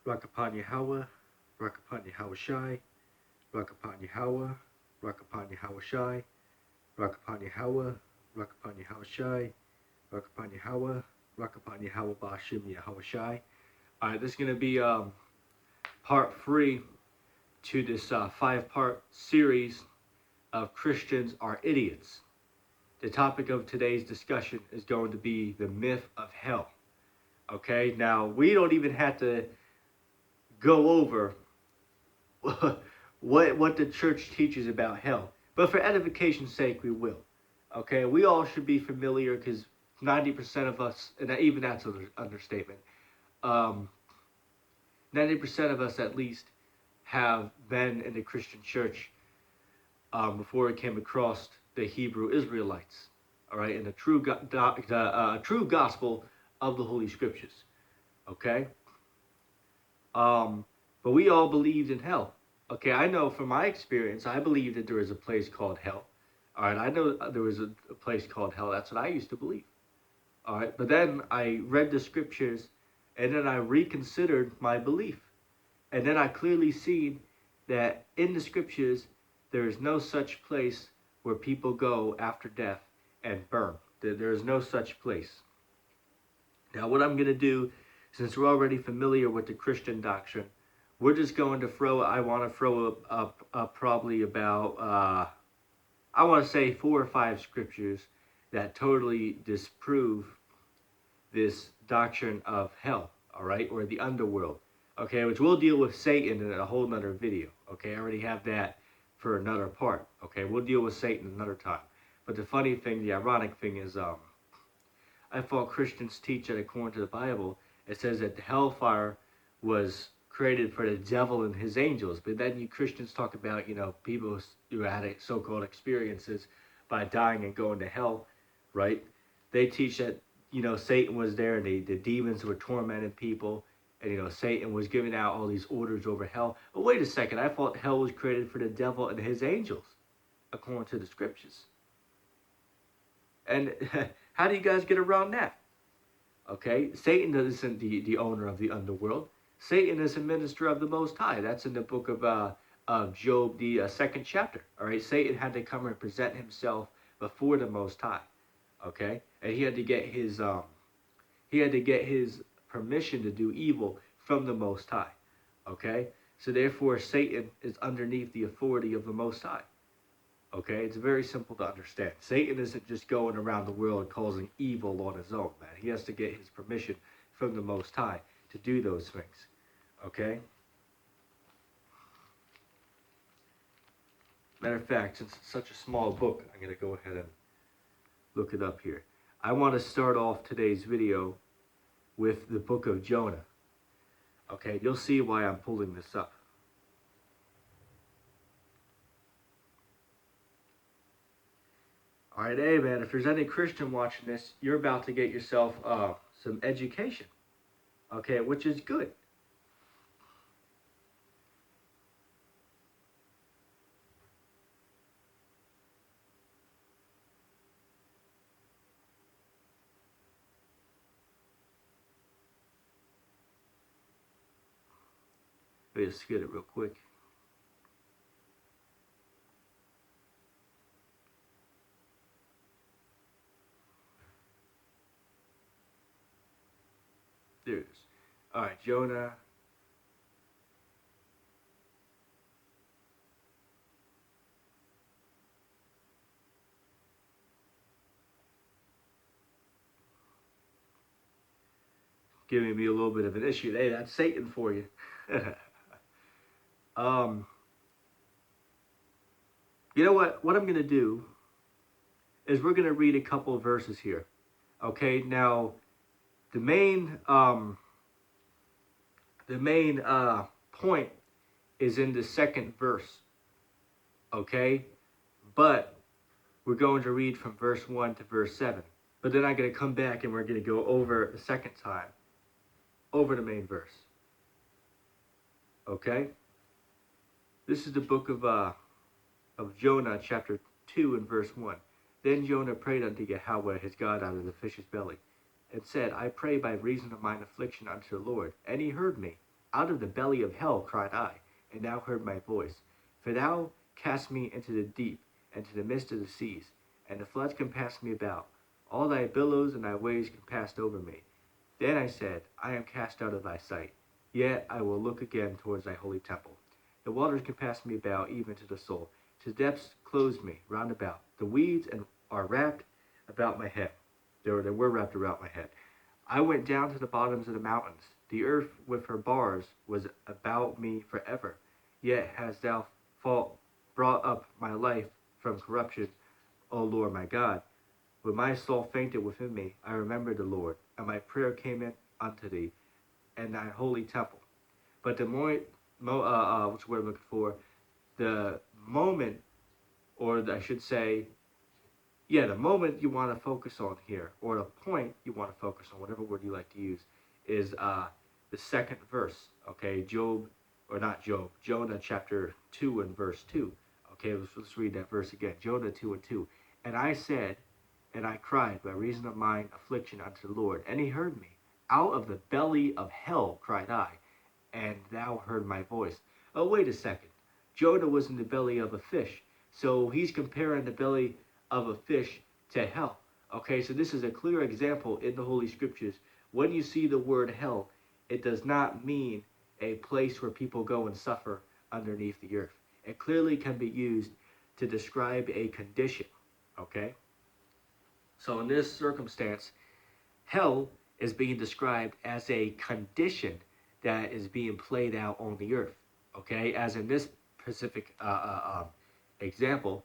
Rakapon Yahweh, Rakapon Yahweh Shai, Rakapon Yahweh, Rakapon Yahweh Shai, Rakapon Yahweh, Rakapon Yahweh Shai, Rakapon Yahweh, Rakapon Yahweh Bashim Yahweh Shai. Alright, this is going to be part 3 to this 5-part series of Christians are idiots. The topic of today's discussion is going to be the myth of hell. Okay, now we don't even have to go over what the church teaches about hell, but for edification's sake we will. Okay, we all should be familiar because 90% of us, and even that's an understatement, 90% of us at least have been in the Christian church before it came across the Hebrew Israelites, all right, and the true gospel of the Holy Scriptures, okay? But we all believed in hell. Okay, I know from my experience, I believe that there is a place called hell. All right, I know there was a place called hell. That's what I used to believe. All right, but then I read the scriptures, and then I reconsidered my belief. And then I clearly seen that in the scriptures, there is no such place where people go after death and burn. There is no such place. Now, what I'm going to do, since we're already familiar with the Christian doctrine, we're just going to I want to throw up probably about, I want to say 4 or 5 scriptures that totally disprove this doctrine of hell, all right, or the underworld, okay, which we'll deal with Satan in a whole nother video, okay? I already have that for another part, okay? We'll deal with Satan another time. But the funny thing, the ironic thing is, I thought Christians teach that according to the Bible, it says that the hellfire was created for the devil and his angels. But then you Christians talk about, people who had so-called experiences by dying and going to hell, right? They teach that, Satan was there and the demons were tormenting people. And, Satan was giving out all these orders over hell. But wait a second, I thought hell was created for the devil and his angels, according to the scriptures. And how do you guys get around that? Okay, Satan isn't the owner of the underworld. Satan is a minister of the Most High. That's in the book of Job, the 2nd chapter. All right, Satan had to come and present himself before the Most High. Okay, and he had to get his permission to do evil from the Most High. Okay, so therefore Satan is underneath the authority of the Most High. Okay, it's very simple to understand. Satan isn't just going around the world causing evil on his own, man. He has to get his permission from the Most High to do those things. Okay? Matter of fact, since it's such a small book, I'm going to go ahead and look it up here. I want to start off today's video with the book of Jonah. Okay, you'll see why I'm pulling this up. All right, hey man, if there's any Christian watching this, you're about to get yourself some education, okay, which is good. Let me just get it real quick. There it is. All right, Jonah. Giving me a little bit of an issue. Hey, that's Satan for you. You know what? What I'm going to do is we're going to read a couple of verses here. Okay, now the main point is in the 2nd verse. Okay, but we're going to read from verse 1 to verse 7. But then I'm going to come back and we're going to go over the second time over the main verse. Okay, this is the book of Jonah, chapter 2 and verse 1. Then Jonah prayed unto Yahweh his God out of the fish's belly, and said, I pray by reason of mine affliction unto the Lord. And he heard me. Out of the belly of hell cried I, and thou heard my voice. For thou cast me into the deep, into the midst of the seas, and the floods compassed me about. All thy billows and thy waves compassed over me. Then I said, I am cast out of thy sight. Yet I will look again towards thy holy temple. The waters compassed me about, even to the soul. To depths closed me round about. The weeds are wrapped about my head. They were wrapped around my head. I went down to the bottoms of the mountains. The earth with her bars was about me forever. Yet hast thou brought up my life from corruption, O Lord my God. When my soul fainted within me, I remembered the Lord, and my prayer came in unto thee, and thy holy temple. But the what's the word I'm looking for? The moment, or I should say, the moment you want to focus on here, or the point you want to focus on, whatever word you like to use, is the second verse. Okay, Jonah chapter 2 and verse 2. Okay, let's read that verse again. Jonah 2 and 2. And I said, and I cried by reason of mine affliction unto the Lord, and he heard me. Out of the belly of hell cried I, and thou heard my voice. Oh, wait a second. Jonah was in the belly of a fish. So he's comparing the belly of a fish to hell. Okay, so this is a clear example in the Holy Scriptures. When you see the word hell, it does not mean a place where people go and suffer underneath the earth. It clearly can be used to describe a condition. Okay? So in this circumstance, hell is being described as a condition that is being played out on the earth. Okay, as in this specific example,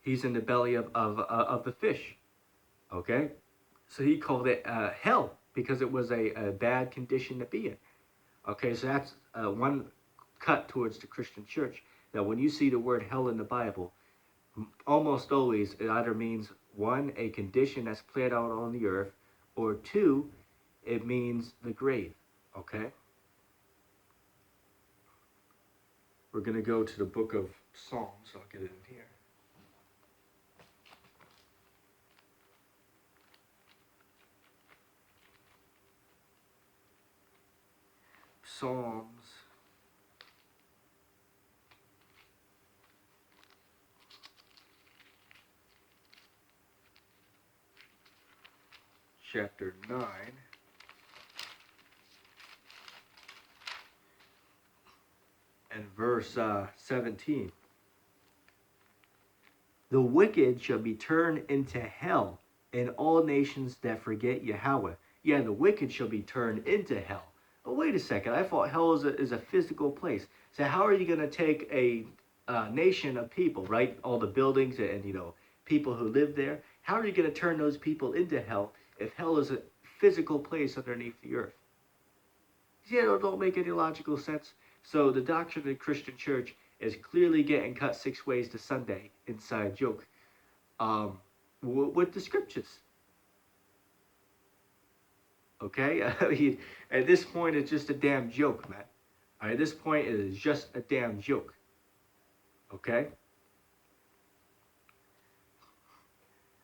he's in the belly of the fish. Okay, so he called it hell because it was a bad condition to be in. Okay, so that's one cut towards the Christian church. That when you see the word hell in the Bible, almost always it either means one, a condition that's played out on the earth, or two, it means the grave. Okay? We're going to go to the book of Psalms. I'll get it in here. Psalms. Chapter 9. And verse 17. The wicked shall be turned into hell, and all nations that forget Yahweh. Yeah, the wicked shall be turned into hell. Oh, wait a second. I thought hell is a physical place. So how are you going to take a nation of people, right? All the buildings and people who live there. How are you going to turn those people into hell if hell is a physical place underneath the earth? Yeah, it don't make any logical sense. So the doctrine of the Christian church is clearly getting cut 6 ways to Sunday, inside joke, with the scriptures. Okay? I mean, at this point, it's just a damn joke, man. All right, at this point, it is just a damn joke. Okay?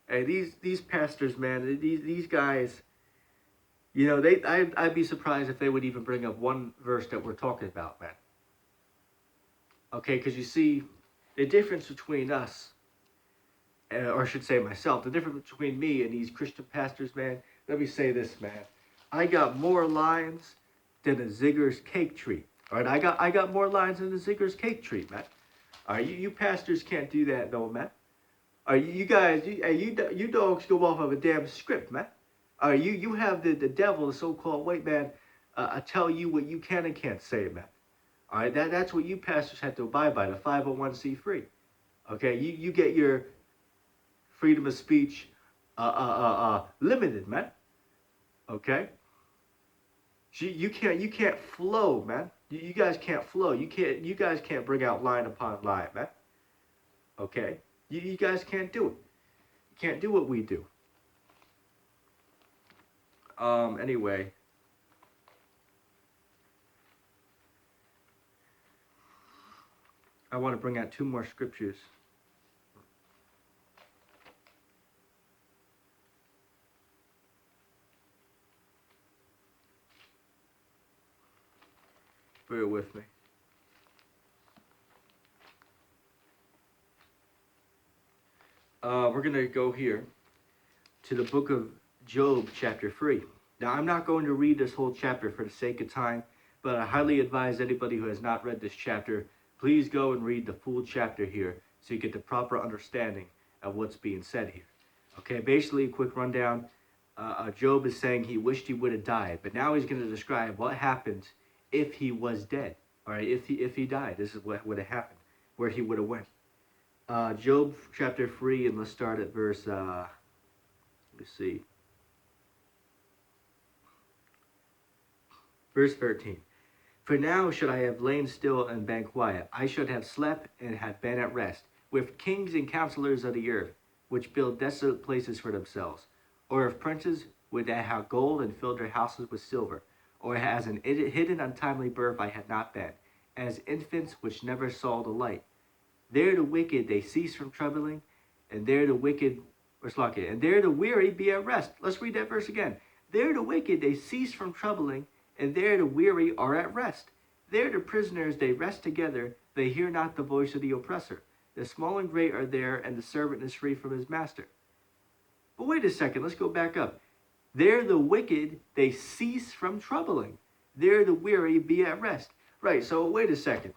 And these pastors, man, these guys, I'd be surprised if they would even bring up one verse that we're talking about, man. Okay, because you see, the difference between us, or I should say myself, the difference between me and these Christian pastors, man, let me say this, man. I got more lines than a Zigger's cake tree. All right, I got more lines than the Zigger's cake tree, man. All right, you pastors can't do that, though, man. All right, you guys, you dogs go off of a damn script, man. All right, you have the devil, the so-called white man, tell you what you can and can't say, man. All right, that's what you pastors have to abide by, the 501c3. Okay, you get your freedom of speech limited, man. Okay, you can't flow, man. You guys can't flow. You guys can't bring out line upon line, man. Okay, you guys can't do it. You can't do what we do. Anyway. I want to bring out 2 more scriptures. Bear with me. We're going to go here to the book of Job, chapter 3. Now, I'm not going to read this whole chapter for the sake of time, but I highly advise anybody who has not read this chapter, please go and read the full chapter here so you get the proper understanding of what's being said here. Okay, basically, a quick rundown. Job is saying he wished he would have died, but now he's going to describe what happened if he was dead. All right, if he died, this is what would have happened, where he would have went. Job chapter 3, and let's start at verse, let's see. Verse 13. For now should I have lain still and been quiet. I should have slept and had been at rest, with kings and counselors of the earth, which build desolate places for themselves. Or if princes would have gold and filled their houses with silver. Or as an hidden untimely birth I had not been, as infants which never saw the light. There the wicked they cease from troubling, and there the wicked, and there the weary be at rest. Let's read that verse again. There the wicked they cease from troubling, and there the weary are at rest. There the prisoners they rest together, they hear not the voice of the oppressor. The small and great are there, and the servant is free from his master. But wait a second, let's go back up. There the wicked they cease from troubling. There the weary be at rest. Right, so wait a second.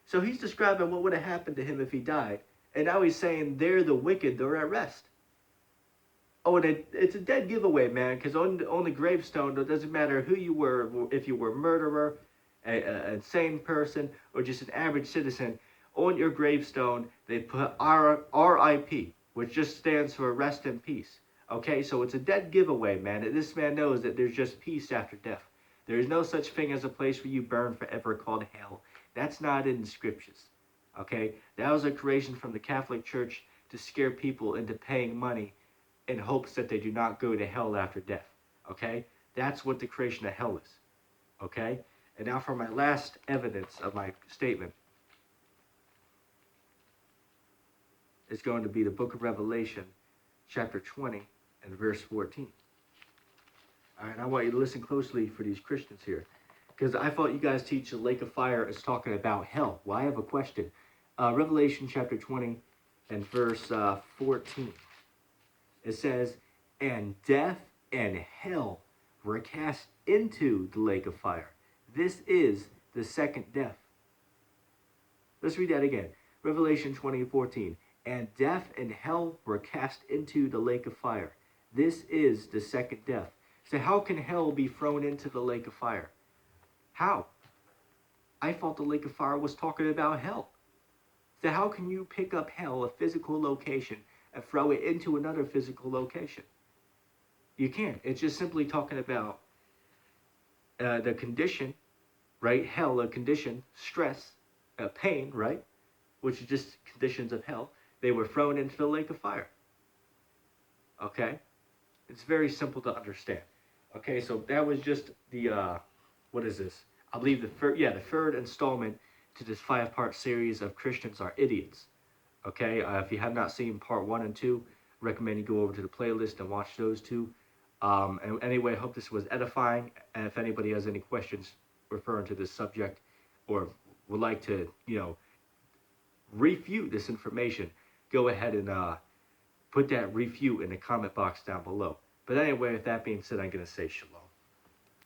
So he's describing what would have happened to him if he died. And now he's saying they're the wicked, they're at rest. Oh, and it's a dead giveaway, man, because on the gravestone, it doesn't matter who you were, if you were a murderer, an insane person, or just an average citizen, on your gravestone, they put R.I.P., which just stands for rest in peace. Okay, so it's a dead giveaway, man. And this man knows that there's just peace after death. There is no such thing as a place where you burn forever called hell. That's not in the scriptures, okay? That was a creation from the Catholic Church to scare people into paying money in hopes that they do not go to hell after death, okay? That's what the creation of hell is, okay? And now for my last evidence of my statement. It's going to be the book of Revelation, chapter 20 and verse 14. All right, I want you to listen closely for these Christians here, because I thought you guys teach the lake of fire is talking about hell. Well, I have a question. Revelation chapter 20 and verse 14. It says, and death and hell were cast into the lake of fire. This is the second death. Let's read that again. Revelation 20:14. And death and hell were cast into the lake of fire. This is the second death. So how can hell be thrown into the lake of fire? How? I thought the lake of fire was talking about hell. So how can you pick up hell, a physical location, and throw it into another physical location? You can't. It's just simply talking about the condition, right? Hell, a condition, stress, pain, right? Which is just conditions of hell. They were thrown into the lake of fire. Okay? It's very simple to understand. Okay, so that was just the, what is this? I believe the third installment to this 5-part series of Christians Are Idiots. Okay, if you have not seen part 1 and 2, recommend you go over to the playlist and watch those two. And anyway, I hope this was edifying. And if anybody has any questions referring to this subject or would like to, refute this information, go ahead and put that refute in the comment box down below. But anyway, with that being said, I'm going to say shalom.